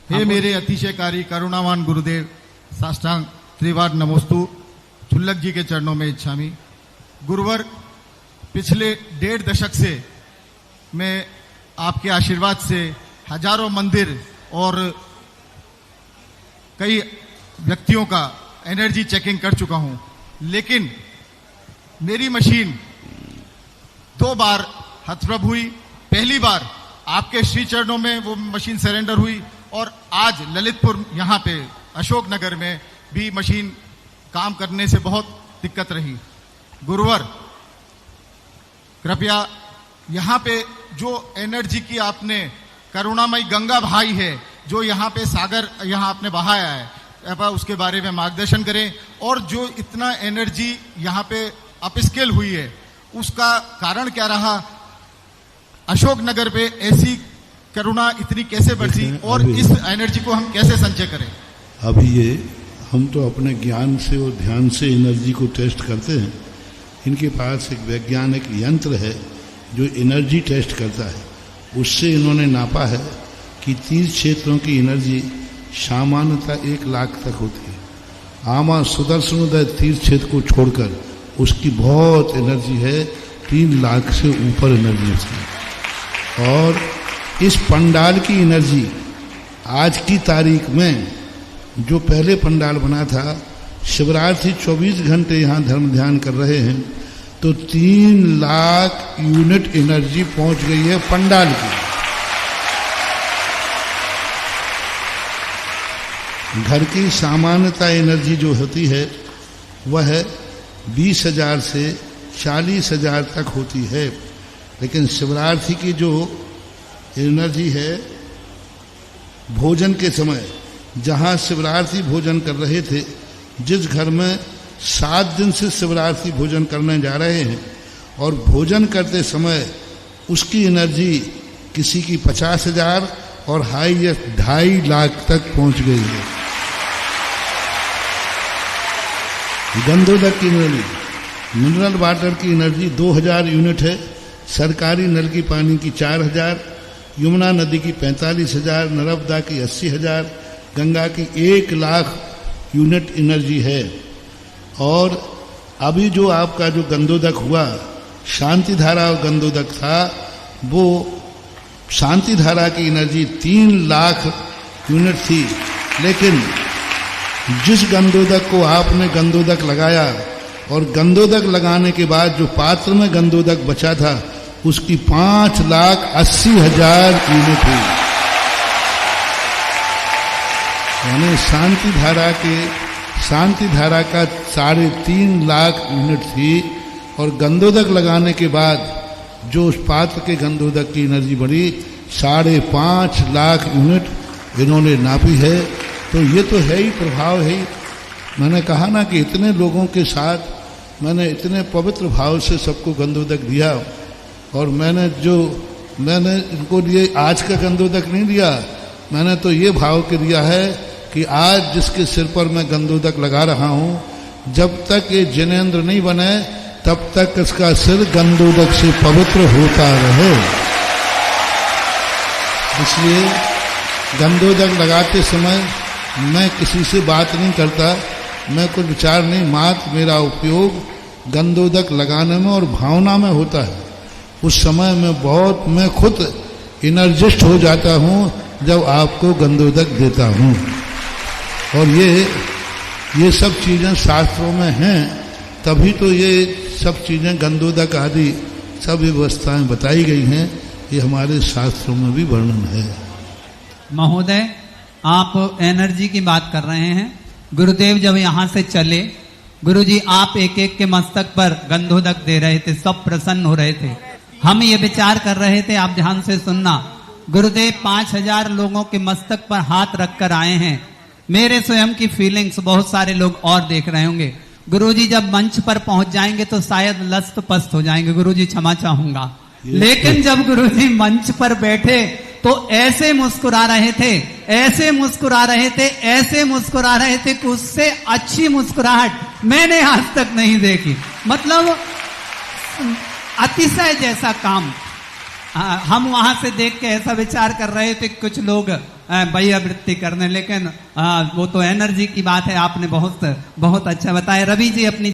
हे मेरे अतिशयकारी करुणावान गुरुदेव, साष्टांग त्रिवार नमोस्तु। चुल्लक जी के चरणों में इच्छामी। गुरुवर, पिछले 1.5 दशक से मैं आपके आशीर्वाद से हजारों मंदिर और कई व्यक्तियों का एनर्जी चेकिंग कर चुका हूं, लेकिन मेरी मशीन 2 बार हतप्रभ हुई। पहली बार आपके श्री चरणों में वो मशीन सरेंडर हुई और आज ललितपुर यहाँ पे अशोक नगर में भी मशीन काम करने से बहुत दिक्कत रही। गुरुवर, कृपया यहाँ पे जो एनर्जी की आपने करुणामयी गंगा बहाई है, जो यहाँ पे सागर यहाँ आपने बहाया है, उसके बारे में मार्गदर्शन करें। और जो इतना एनर्जी यहाँ पे अपस्केल हुई है, उसका कारण क्या रहा? अशोक नगर पे ऐसी करुणा इतनी कैसे बरसी और इस एनर्जी को हम कैसे संचय करें? अभी ये हम तो अपने ज्ञान से और ध्यान से एनर्जी को टेस्ट करते हैं। इनके पास एक वैज्ञानिक यंत्र है जो एनर्जी टेस्ट करता है। उससे इन्होंने नापा है कि 30 क्षेत्रों की एनर्जी सामान्यतः 1 लाख तक होती है। आमा सुदर्शनोदय तीर्थ क्षेत्र को छोड़कर उसकी बहुत एनर्जी है, 3 लाख से ऊपर एनर्जी है। और इस पंडाल की एनर्जी आज की तारीख में जो पहले पंडाल बना था, शिवरात्रि 24 घंटे यहाँ धर्म ध्यान कर रहे हैं, तो 3 लाख यूनिट एनर्जी पहुंच गई है पंडाल की। घर की सामान्यता एनर्जी जो होती है वह 20,000 से 40,000 तक होती है, लेकिन शिवरात्रि की जो एनर्जी है, भोजन के समय जहाँ शिवरात्रि भोजन कर रहे थे, जिस घर में 7 दिन से शिवरात्रि भोजन करने जा रहे हैं और भोजन करते समय उसकी एनर्जी किसी की 50,000 और हाईएस्ट 2.5 लाख तक पहुंच गई है। गंदोदक की एनर्जी, मिनरल वाटर की एनर्जी 2000 यूनिट है। सरकारी नल की पानी की 4000, यमुना नदी की 45,000, नर्मदा की 80,000, गंगा की 1 लाख यूनिट एनर्जी है। और अभी जो आपका जो गंदोदक हुआ, शांति धारा और गंदोदक था, वो शांति धारा की एनर्जी 3 लाख यूनिट थी, लेकिन जिस गंदोदक को आपने गंदोदक लगाया और गंदोदक लगाने के बाद जो पात्र में गंदोदक बचा था, उसकी 5,80,000 यूनिट हुई। यानी शांति धारा का 3.5 लाख यूनिट थी और गंदोदक लगाने के बाद जो उस पात्र के गंदोदक की एनर्जी बढ़ी 5.5 लाख यूनिट इन्होंने नापी है। तो ये तो है ही, प्रभाव है ही। मैंने कहा ना कि इतने लोगों के साथ मैंने इतने पवित्र भाव से सबको गंदोदक दिया, और मैंने इनको लिए आज का गंदोदक नहीं दिया, मैंने तो ये भाव के दिया है कि आज जिसके सिर पर मैं गंदोदक लगा रहा हूं, जब तक ये जिनेंद्र नहीं बने तब तक इसका सिर गंदोदक से पवित्र होता रहे। इसलिए गंदोदक लगाते समय मैं किसी से बात नहीं करता, मैं कुछ विचार नहीं, मात्र मेरा उपयोग गंदोदक लगाने में और भावना में होता है। उस समय मैं खुद एनर्जिस्ट हो जाता हूँ जब आपको गंदोदक देता हूँ। और ये सब चीज़ें शास्त्रों में हैं, तभी तो ये सब चीज़ें गंदोदक आदि सब व्यवस्थाएं बताई गई हैं। ये हमारे शास्त्रों में भी वर्णन है। महोदय, आप एनर्जी की बात कर रहे हैं। गुरुदेव जब यहाँ से चले, गुरुजी आप एक एक के मस्तक पर गंधोदक दे रहे थे, सब प्रसन्न हो रहे थे। हम ये विचार कर रहे थे, आप ध्यान से सुनना। गुरुदेव 5,000 लोगों के मस्तक पर हाथ रखकर आए हैं। मेरे स्वयं की फीलिंग्स बहुत सारे लोग और देख रहे होंगे। गुरुजी जब मंच पर पहुंच जाएंगे तो शायद लस्त पस्त हो जाएंगे, गुरुजी क्षमा चाहूंगा। लेकिन जब गुरुजी मंच पर बैठे तो ऐसे मुस्कुरा रहे थे, ऐसे मुस्कुरा रहे थे, ऐसे मुस्कुरा रहे थे कि उससे अच्छी मुस्कुराहट मैंने आज तक नहीं देखी। मतलब अतिशय जैसा काम। हम वहां से देख के ऐसा विचार कर रहे थे, कुछ लोग वैयावृत्ति करने, लेकिन वो तो एनर्जी की बात है। आपने बहुत बहुत अच्छा बताया। रवि जी अपनी